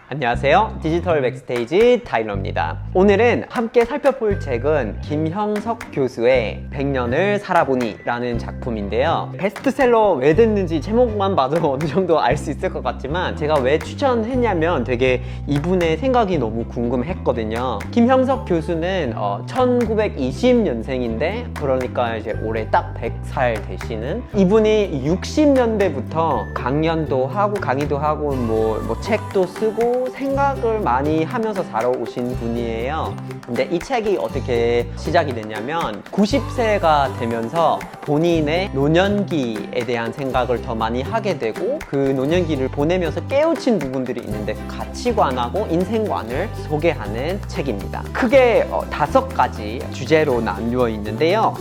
안녕하세요. 디지털 백스테이지 타일러입니다. 오늘은 함께 살펴볼 책은 김형석 교수의 100년을 살아보니 라는 작품인데요. 베스트셀러 왜 됐는지 제목만 봐도 어느 정도 알 수 있을 것 같지만 제가 왜 추천했냐면 되게 이분의 생각이 너무 궁금했거든요. 김형석 교수는 1920년생인데 그러니까 이제 올해 딱 100살 되시는, 이분이 60년대부터 강연도 하고 강의도 하고 뭐 책도 쓰고 생각을 많이 하면서 살아오신 분이에요. 근데 이 책이 어떻게 시작이 됐냐면 90세가 되면서 본인의 노년기에 대한 생각을 더 많이 하게 되고 그 노년기를 보내면서 깨우친 부분들이 있는데 가치관하고 인생관을 소개하는 책입니다. 크게 5가지 주제로 나뉘어 있는데요.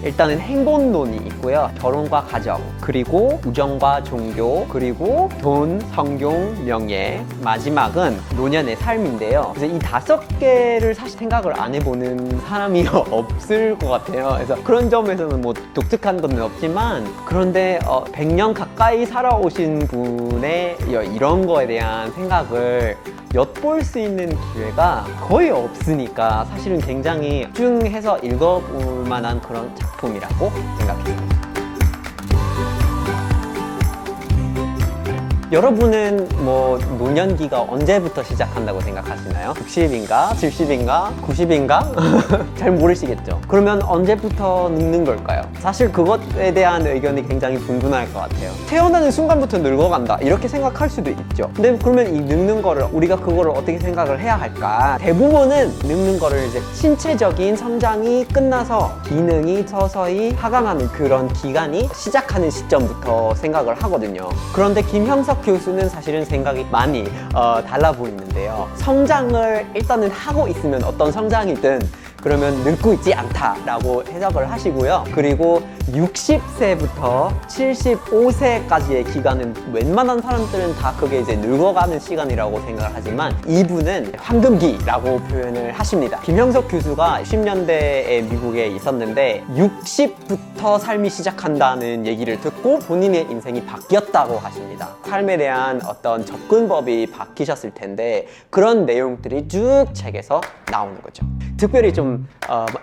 일단은 행복론이 있고요. 결혼과 가정, 그리고 우정과 종교, 그리고 돈, 성공, 명예, 마지막은 노년의 삶인데요. 그래서 이 5개를 사실 생각을 안 해보는 사람이 없을 것 같아요. 그래서 그런 점에서는 뭐 독특한 건 없지만, 그런데 100년 가까이 살아오신 분의 이런 거에 대한 생각을 엿볼 수 있는 기회가 거의 없으니까 사실은 굉장히 집중해서 읽어볼 만한 그런 작품이라고 생각했습니다. 여러분은 뭐 노년기가 언제부터 시작한다고 생각하시나요? 60인가? 70인가? 90인가? 잘 모르시겠죠? 그러면 언제부터 늙는 걸까요? 사실 그것에 대한 의견이 굉장히 분분할 것 같아요. 태어나는 순간부터 늙어간다 이렇게 생각할 수도 있죠. 근데 그러면 이 늙는 거를 우리가 그거를 어떻게 생각을 해야 할까? 대부분은 늙는 거를 이제 신체적인 성장이 끝나서 기능이 서서히 하강하는 그런 기간이 시작하는 시점부터 생각을 하거든요. 그런데 김형석 교수는 사실은 생각이 많이 달라 보이는데요. 성장을 일단은 하고 있으면 어떤 성장이든 그러면 늙고 있지 않다라고 해석을 하시고요. 그리고 60세부터 75세까지의 기간은 웬만한 사람들은 다 그게 이제 늙어가는 시간이라고 생각을 하지만 이분은 황금기라고 표현을 하십니다. 김형석 교수가 10년대에 미국에 있었는데 60부터 삶이 시작한다는 얘기를 듣고 본인의 인생이 바뀌었다고 하십니다. 삶에 대한 어떤 접근법이 바뀌셨을 텐데 그런 내용들이 쭉 책에서 나오는 거죠. 특별히 좀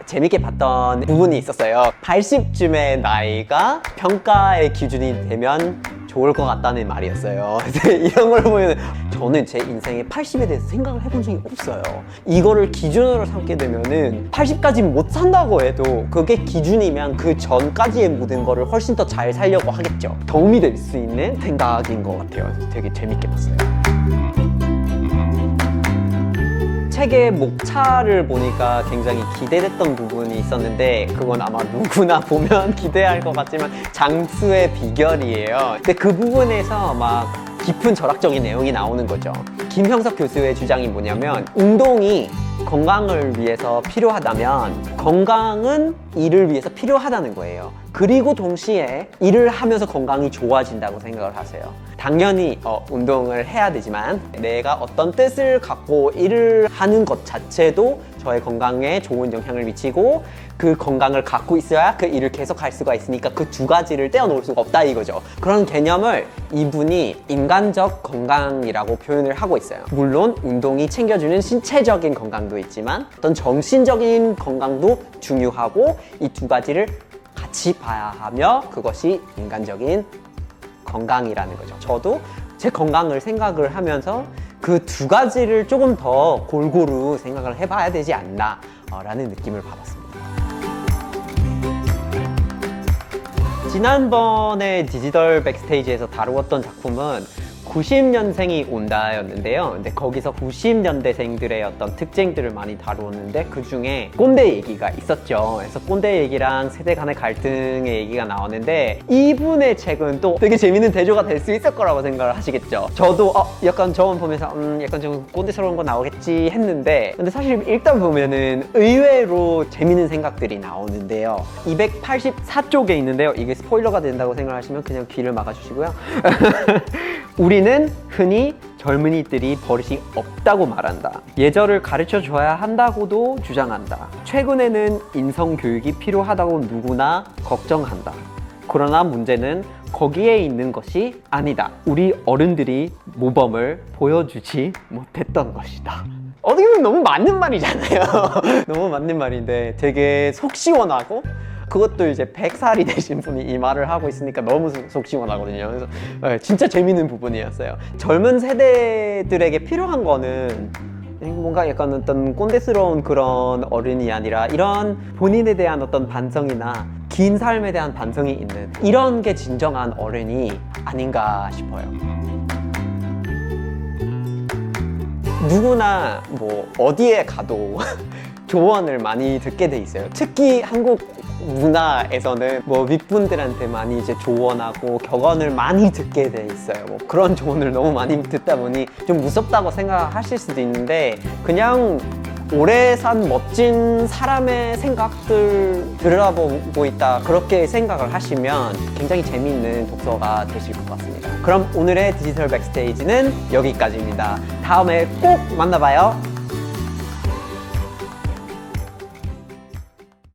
재밌게 봤던 부분이 있었어요. 80쯤의 나이가 평가의 기준이 되면 좋을 것 같다는 말이었어요. 이런 걸 보면 저는 제 인생에 80에 대해서 생각을 해본 적이 없어요. 이거를 기준으로 삼게 되면은 80까지 못 산다고 해도 그게 기준이면 그 전까지의 모든 거를 훨씬 더 잘 살려고 하겠죠. 도움이 될 수 있는 생각인 것 같아요. 되게 재밌게 봤어요. 책의 목차를 보니까 굉장히 기대됐던 부분이 있었는데 그건 아마 누구나 보면 기대할 것 같지만 장수의 비결이에요. 근데 그 부분에서 막 깊은 철학적인 내용이 나오는 거죠. 김형석 교수의 주장이 뭐냐면 운동이 건강을 위해서 필요하다면 건강은 일을 위해서 필요하다는 거예요. 그리고 동시에 일을 하면서 건강이 좋아진다고 생각을 하세요. 당연히 운동을 해야 되지만 내가 어떤 뜻을 갖고 일을 하는 것 자체도 저의 건강에 좋은 영향을 미치고 그 건강을 갖고 있어야 그 일을 계속할 수가 있으니까 그 두 가지를 떼어놓을 수가 없다 이거죠. 그런 개념을 이분이 인간적 건강이라고 표현을 하고 있어요. 물론 운동이 챙겨주는 신체적인 건강도 있지만 어떤 정신적인 건강도 중요하고 이 두 가지를 같이 봐야 하며 그것이 인간적인 건강이라는 거죠. 저도 제 건강을 생각을 하면서 그 두 가지를 조금 더 골고루 생각을 해봐야 되지 않나 라는 느낌을 받았습니다. 지난번에 디지털 백스테이지에서 다루었던 작품은 90년생이 온다였는데요. 근데 거기서 90년대생들의 어떤 특징들을 많이 다루었는데 그 중에 꼰대 얘기가 있었죠. 그래서 꼰대 얘기랑 세대 간의 갈등의 얘기가 나오는데 이분의 책은 또 되게 재밌는 대조가 될 수 있을 거라고 생각을 하시겠죠. 저도 약간 저번 보면서 약간 좀 꼰대스러운 거 나오겠지 했는데 근데 사실 일단 보면은 의외로 재밌는 생각들이 나오는데요. 284쪽에 있는데요. 이게 스포일러가 된다고 생각하시면 그냥 귀를 막아주시고요. 우리는 흔히 젊은이들이 버릇이 없다고 말한다. 예절을 가르쳐 줘야 한다고도 주장한다. 최근에는 인성교육이 필요하다고 누구나 걱정한다. 그러나 문제는 거기에 있는 것이 아니다. 우리 어른들이 모범을 보여주지 못했던 것이다. 어떻게 보면 너무 맞는 말이잖아요. 너무 맞는 말인데 되게 속 시원하고, 그것도 이제 100살이 되신 분이 이 말을 하고 있으니까 너무 속 시원하거든요. 그래서 진짜 재밌는 부분이었어요. 젊은 세대들에게 필요한 거는 뭔가 약간 어떤 꼰대스러운 그런 어른이 아니라 이런 본인에 대한 어떤 반성이나 긴 삶에 대한 반성이 있는 이런 게 진정한 어른이 아닌가 싶어요. 누구나 뭐 어디에 가도 조언을 많이 듣게 돼 있어요. 특히 한국 문화에서는 뭐 윗분들한테 많이 이제 조언하고 격언을 많이 듣게 돼 있어요. 뭐 그런 조언을 너무 많이 듣다 보니 좀 무섭다고 생각하실 수도 있는데, 그냥 오래 산 멋진 사람의 생각들 들여다보고 있다, 그렇게 생각을 하시면 굉장히 재미있는 독서가 되실 것 같습니다. 그럼 오늘의 디지털 백스테이지는 여기까지입니다. 다음에 꼭 만나봐요.